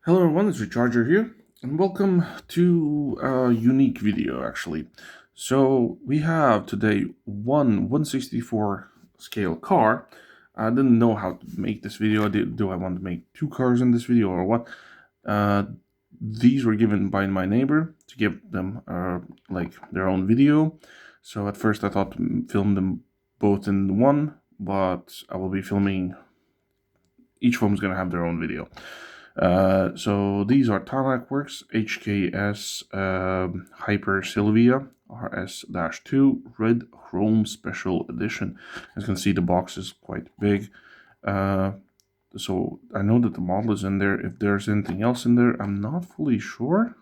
Hello everyone, it's Recharger here, and welcome to a unique video actually. So we have today one 1/64 scale car. I didn't know how to make this video. Do I want to make two cars in this video or what? Uh, these were given by my neighbor to give them like their own video. So at first I thought to film them both in one, but I will be filming, each of them is going to have their own video. So these are Tarmac Works HKS Hyper Silvia RS-2 Red Chrome Special Edition. As you can see, the box is quite big. So I know that the model is in there. If there's anything else in there, I'm not fully sure.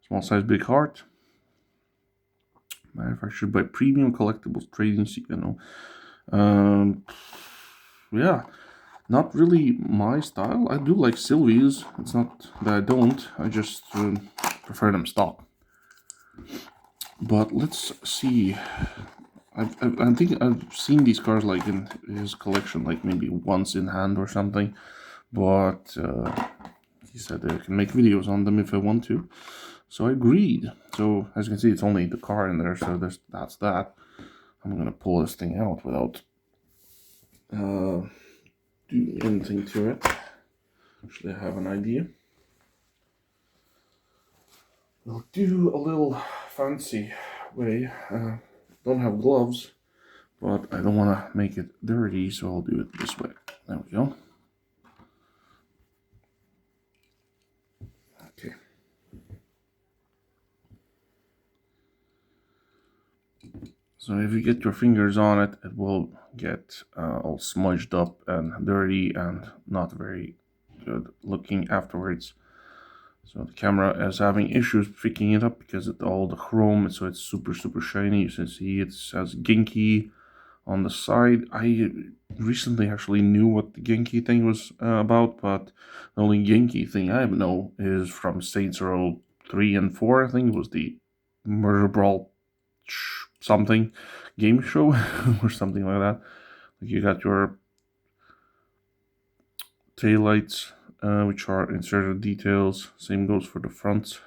Small size, big heart. Manufactured by Premium Collectibles Trading, yeah. Not really my style. I do like Silvia's. It's not that I don't. I just prefer them stock. But let's see. I think I've seen these cars like in his collection, like maybe once in hand or something. But he said I can make videos on them if I want to. So I agreed. So as you can see, it's only the car in there. So that's that. I'm gonna pull this thing out without doing anything to it. Actually, I have an idea. I'll do a little fancy way. Don't have gloves, but I don't want to make it dirty, so I'll do it this way. There we go. Okay. So if you get your fingers on it, it will get all smudged up and dirty and not very good looking afterwards. So the camera is having issues picking it up because of all the chrome, so it's super shiny. You can see it says Genki on the side. I recently actually knew what the Genki thing was about, but the only Genki thing I know is from Saints Row 3 and 4. I think it was the Murder Brawl something game show or something like that. Like you got your taillights, which are inserted details. Same goes for the front.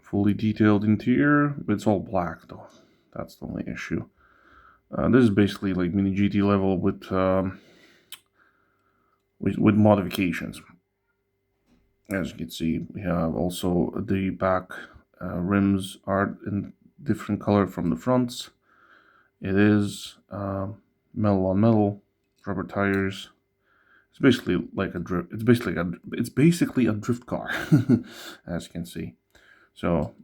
Fully detailed interior, but it's all black though. That's the only issue. This is basically like mini GT level with modifications. As you can see, we have also the back rims are in different color from the fronts. It is metal on metal, rubber tires. It's basically like a drift. It's basically a drift car, as you can see. So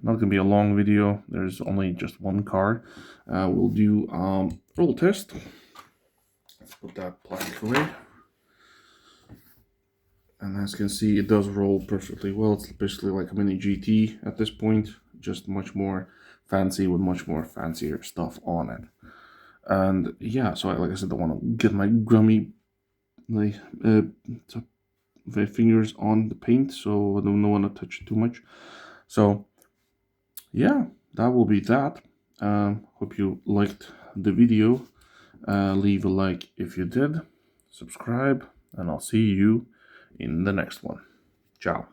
not gonna be a long video. There's only just one car. We'll do roll test. Let's put that plank away. And as you can see, it does roll perfectly well. It's basically like a mini GT at this point, just much more fancy with much more fancier stuff on it. And yeah, so like I said, I want to get my grummy fingers on the paint, so I don't want to touch it too much. So yeah, that will be that. Hope you liked the video. Leave a like if you did, subscribe, and I'll see you in the next one. Ciao.